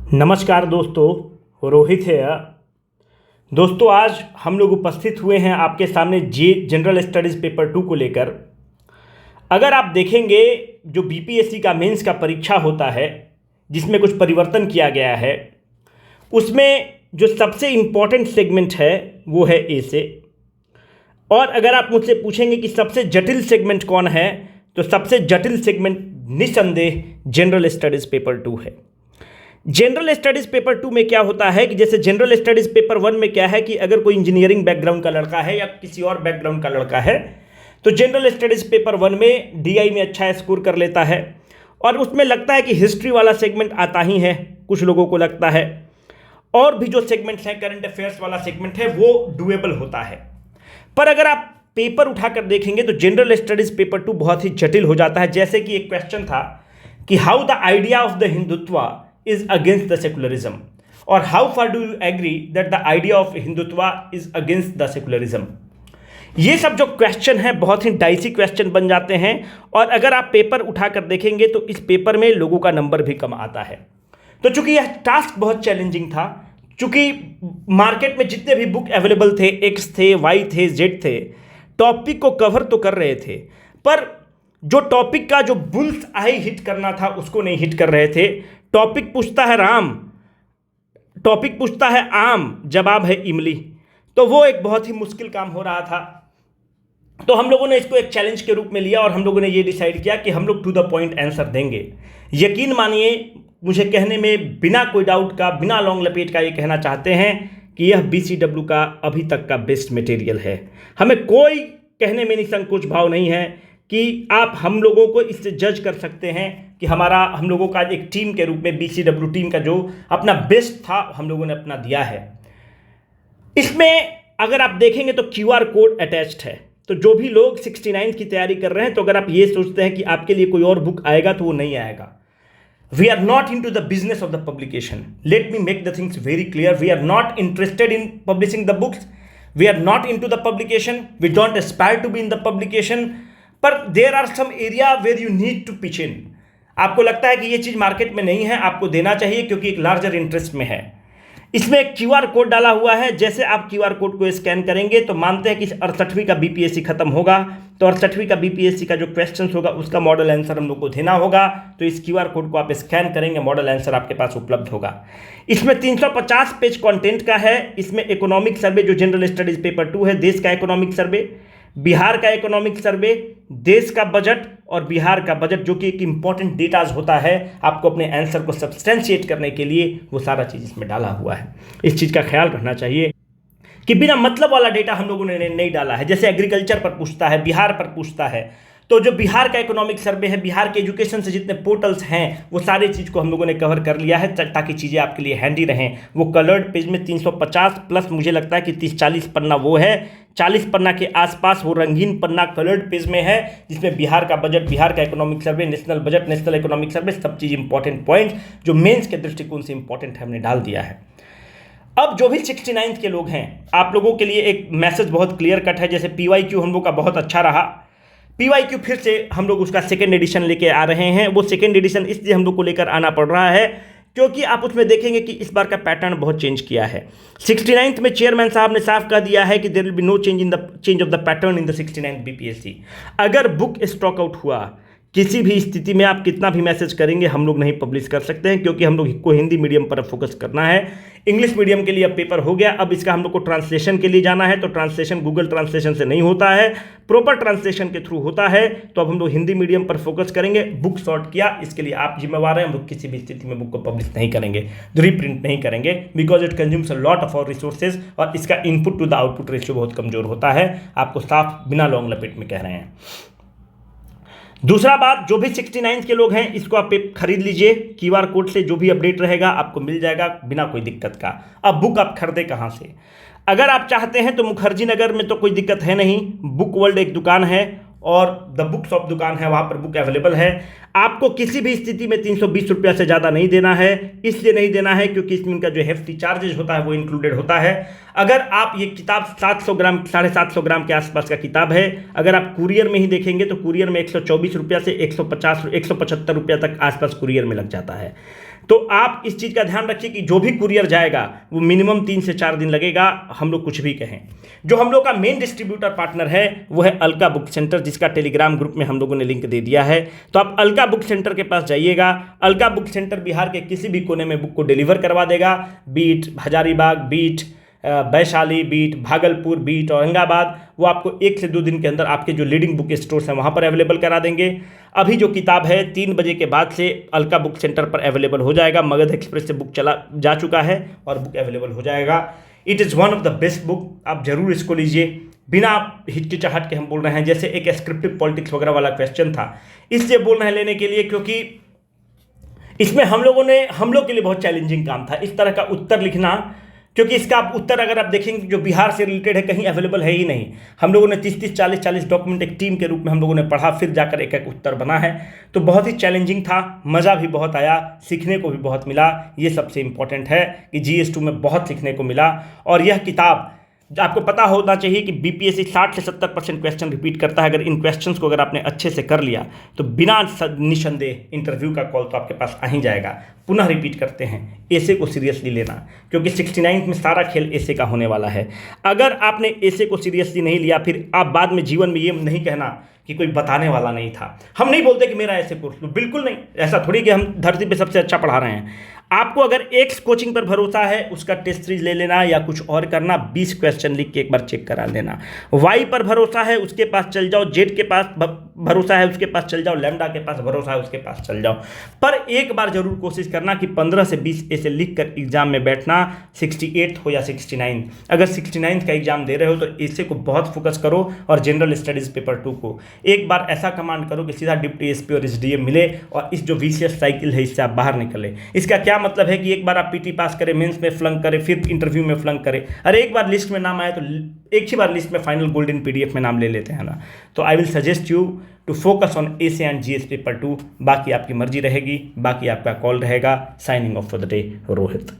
नमस्कार दोस्तों, रोहित है। दोस्तों, आज हम लोग उपस्थित हुए हैं आपके सामने जनरल स्टडीज़ पेपर 2 को लेकर। अगर आप देखेंगे, जो बीपीएससी का मेंस का परीक्षा होता है जिसमें कुछ परिवर्तन किया गया है, उसमें जो सबसे इम्पॉर्टेंट सेगमेंट है वो है ए से। और अगर आप मुझसे पूछेंगे कि सबसे जटिल सेगमेंट कौन है, तो सबसे जटिल सेगमेंट निस्संदेह जनरल स्टडीज़ पेपर 2 है। जनरल स्टडीज़ पेपर 2 में क्या होता है कि जैसे जनरल स्टडीज़ पेपर 1 में क्या है कि अगर कोई इंजीनियरिंग बैकग्राउंड का लड़का है या किसी और बैकग्राउंड का लड़का है, तो जनरल स्टडीज़ पेपर 1 में डीआई में अच्छा स्कोर कर लेता है। और उसमें लगता है कि हिस्ट्री वाला सेगमेंट आता ही है, कुछ लोगों को लगता है। और भी जो सेगमेंट्स हैं, करंट अफेयर्स वाला सेगमेंट है, वो डुएबल होता है। पर अगर आप पेपर उठाकर देखेंगे तो जनरल स्टडीज़ पेपर 2 बहुत ही जटिल हो जाता है। जैसे कि एक क्वेश्चन था कि how the idea of the Hindutva is against the secularism, or how far do you agree that the idea of Hindutva is against the secularism? ये सब जो क्वेश्चन हैं बहुत ही डाइसी क्वेश्चन बन जाते हैं। और अगर आप पेपर उठाकर देखेंगे तो इस पेपर में लोगों का नंबर भी कम आता है। तो चूंकि यह टास्क बहुत चैलेंजिंग था, चूंकि मार्केट में जितने भी बुक अवेलेबल थे, एक्स थे, वाई थे, जेड थे, टॉपिक को कवर तो कर रहे थे, पर जो टॉपिक का जो बुल्स आई हिट करना था उसको नहीं हिट कर रहे थे। टॉपिक पूछता है राम, टॉपिक पूछता है आम, जवाब है इमली। तो वो एक बहुत ही मुश्किल काम हो रहा था। तो हम लोगों ने इसको एक चैलेंज के रूप में लिया और हम लोगों ने ये डिसाइड किया कि हम लोग टू द पॉइंट आंसर देंगे। यकीन मानिए, मुझे कहने में बिना कोई डाउट का, बिना लॉन्ग लपेट का ये कहना चाहते हैं कि यह बीसीडब्ल्यू का अभी तक का बेस्ट मटेरियल है। हमें कोई कहने में निसंकोच भाव नहीं है कि आप हम लोगों को इससे जज कर सकते हैं कि हम लोगों का एक टीम के रूप में बीसीडब्ल्यू टीम का जो अपना बेस्ट था हम लोगों ने अपना दिया है। इसमें अगर आप देखेंगे तो क्यूआर कोड अटैच्ड है। तो जो भी लोग 69 की तैयारी कर रहे हैं, तो अगर आप ये सोचते हैं कि आपके लिए कोई और बुक आएगा, तो वो नहीं आएगा। We are not into the business of the publication. Let me make the things very clear. We are not interested in publishing the books. We are not into the publication. We don't aspire to be in the publication. पर there are some area where you need to pitch in. आपको लगता है कि ये चीज़ market में नहीं है, आपको देना चाहिए क्योंकि एक लार्जर इंटरेस्ट में है। इसमें एक क्यूआर कोड डाला हुआ है। जैसे आप क्यूआर कोड को स्कैन करेंगे तो मानते हैं कि 68वीं का बीपीएससी खत्म होगा, तो 68वीं का बीपीएससी का जो क्वेश्चन होगा उसका मॉडल आंसर हम लोग को देना होगा। तो इस क्यूआर कोड को आप स्कैन करेंगे, मॉडल आंसर आपके पास उपलब्ध होगा। इसमें 350 पेज कंटेंट का है। इसमें इकोनॉमिक सर्वे जो जनरल स्टडीज पेपर 2 है, देश का इकोनॉमिक सर्वे, बिहार का इकोनॉमिक सर्वे, देश का बजट और बिहार का बजट, जो कि एक इंपॉर्टेंट डेटाज होता है आपको अपने आंसर को सब्सटेंशिएट करने के लिए, वो सारा चीज़ इसमें डाला हुआ है। इस चीज़ का ख्याल रखना चाहिए कि बिना मतलब वाला डेटा हम लोगों ने नहीं डाला है। जैसे एग्रीकल्चर पर पूछता है, बिहार पर पूछता है, तो जो बिहार का इकोनॉमिक सर्वे है, बिहार के एजुकेशन से जितने पोर्टल्स हैं, वो सारी चीज़ को हम लोगों ने कवर कर लिया है ताकि चीज़ें आपके लिए हैंडी रहें। वो कलर्ड पेज में 350 प्लस मुझे लगता है कि 30-40 पन्ना वो है, 40 पन्ना के आसपास वो रंगीन पन्ना कलर्ड पेज में है, जिसमें बिहार का बजट, बिहार का economic survey, national budget, national economic survey, सब चीज़ इंपॉर्टेंट पॉइंट जो मेंस के दृष्टिकोण से इंपॉर्टेंट है हमने डाल दिया है। अब जो भी 69th के लोग हैं, आप लोगों के लिए एक मैसेज बहुत क्लियर कट है। जैसे पीवाईक्यू हम लोग का बहुत अच्छा रहा, पीवाईक्यू फिर से हम लोग उसका सेकेंड एडिशन लेके आ रहे हैं। वो सेकेंड एडिशन इसलिए हम लोग को लेकर आना पड़ रहा है क्योंकि आप उसमें देखेंगे कि इस बार का पैटर्न बहुत चेंज किया है। 69th में चेयरमैन साहब ने साफ कह दिया है कि there will be no change of the pattern in the 69th BPSC. अगर बुक स्टॉक आउट हुआ, किसी भी स्थिति में आप कितना भी मैसेज करेंगे, हम लोग नहीं पब्लिश कर सकते हैं क्योंकि हम लोग को हिंदी मीडियम पर फोकस करना है। इंग्लिश मीडियम के लिए अब पेपर हो गया, अब इसका हम लोग को ट्रांसलेशन के लिए जाना है। तो ट्रांसलेशन गूगल ट्रांसलेशन से नहीं होता है, प्रॉपर ट्रांसलेशन के थ्रू होता है। तो अब हम लोग हिंदी मीडियम पर फोकस करेंगे। बुक शॉर्ट किया, इसके लिए आप जिम्मेवार हैं। हम लोग किसी भी स्थिति में बुक को पब्लिश नहीं करेंगे, रीप्रिंट नहीं करेंगे, because it consumes a lot of our resources और इसका input to the output ratio बहुत कमजोर होता है। आपको साफ बिना लॉन्ग लपेट में कह रहे हैं। दूसरा बात, जो भी 69 के लोग हैं, इसको आप खरीद लीजिए। क्यूआर कोड से जो भी अपडेट रहेगा आपको मिल जाएगा बिना कोई दिक्कत का। अब बुक आप खरीदे कहाँ से? अगर आप चाहते हैं तो मुखर्जी नगर में तो कोई दिक्कत है नहीं, बुक वर्ल्ड एक दुकान है और द बुक शॉप दुकान है, वहाँ पर बुक अवेलेबल है। आपको किसी भी स्थिति में 320 रुपया से ज़्यादा नहीं देना है। इसलिए नहीं देना है क्योंकि इसमें उनका जो हेफ्टी चार्जेज होता है वो इंक्लूडेड होता है। अगर आप ये किताब 700 ग्राम 750 ग्राम के आसपास का किताब है, अगर आप कुरियर में ही देखेंगे तो कुरियर में 124 रुपया से 175 रुपया तक आसपास कुरियर में लग जाता है। तो आप इस चीज़ का ध्यान रखिए कि जो भी कुरियर जाएगा वो मिनिमम 3 से 4 दिन लगेगा, हम लोग कुछ भी कहें। जो हम लोग का मेन डिस्ट्रीब्यूटर पार्टनर है वो है अलका बुक सेंटर, जिसका टेलीग्राम ग्रुप में हम लोगों ने लिंक दे दिया है। तो आप अलका बुक सेंटर के पास जाइएगा। अलका बुक सेंटर बिहार के किसी भी कोने में बुक को डिलीवर करवा देगा, beat Hazaribagh, beat Vaishali, beat Bhagalpur, beat Aurangabad, वो आपको 1 से 2 दिन के अंदर आपके जो लीडिंग बुक स्टोर्स हैं वहाँ पर अवेलेबल करा देंगे। अभी जो किताब है 3 बजे के बाद से अलका बुक सेंटर पर अवेलेबल हो जाएगा। मगध एक्सप्रेस से बुक जा चुका है और बुक अवेलेबल हो जाएगा। It is one of the best book, आप जरूर इसको लीजिए। बिना हिचकिचाहट के हम बोल रहे हैं, जैसे एक स्क्रिप्टिव पॉलिटिक्स वगैरह वाला क्वेश्चन था, इसलिए बोल रहे हैं लेने के लिए क्योंकि इसमें हम लोग के लिए बहुत चैलेंजिंग काम था इस तरह का उत्तर लिखना, क्योंकि इसका आप उत्तर अगर आप देखेंगे जो बिहार से रिलेटेड है कहीं अवेलेबल है ही नहीं। हम लोगों ने 30-30, 40-40 डॉक्यूमेंट एक टीम के रूप में हम लोगों ने पढ़ा, फिर जाकर एक एक उत्तर बना है। तो बहुत ही चैलेंजिंग था, मज़ा भी बहुत आया, सीखने को भी बहुत मिला। ये सबसे इम्पॉर्टेंट है कि GS2 में बहुत सीखने को मिला। और यह किताब आपको पता होना चाहिए कि BPSC 60 से 70% क्वेश्चन रिपीट करता है। अगर इन क्वेश्चंस को अगर आपने अच्छे से कर लिया तो बिना निसंदेह इंटरव्यू का कॉल तो आपके पास आ ही जाएगा। पुनः रिपीट करते हैं, एसे को सीरियसली लेना, क्योंकि 69 में सारा खेल एसे का होने वाला है। अगर आपने एसे को सीरियसली नहीं लिया, फिर आप बाद में जीवन में ये नहीं कहना कि कोई बताने वाला नहीं था। हम नहीं बोलते कि मेरा ऐसे कोर्स लो, बिल्कुल नहीं, ऐसा थोड़ी कि हम धरती पे सबसे अच्छा पढ़ा रहे हैं। आपको अगर एक्स कोचिंग पर भरोसा है, उसका टेस्ट सीरीज ले लेना या कुछ और करना, 20 क्वेश्चन लिख के एक बार चेक करा लेना। वाई पर भरोसा है, उसके पास चल जाओ। जेड के पास भरोसा है, उसके पास चल जाओ। लैम्डा के पास भरोसा है, उसके पास चल जाओ। पर एक बार जरूर कोशिश करना कि 15 से 20 ऐसे लिख कर एग्जाम में बैठना, 68 हो या 69। अगर 69 का एग्जाम दे रहे हो तो ऐसे को बहुत फोकस करो और जनरल स्टडीज पेपर 2 को एक बार ऐसा कमांड करो कि सीधा डिप्टी SP और SDM मिले और इस जो विशियस साइकिल है इससे आप बाहर निकले। इसका क्या मतलब है कि एक बार आप PT पास करें, मेंस में फ्लंक करें, फिर इंटरव्यू में फ्लंक करें। अरे एक बार लिस्ट में नाम आए तो एक ही बार लिस्ट में फाइनल गोल्डन PDF में नाम ले लेते हैं ना। तो I will suggest you to focus on essay and GS paper 2। बाकी आपकी मर्जी रहेगी, बाकी आपका कॉल रहेगा। Signing off for the day, Rohit.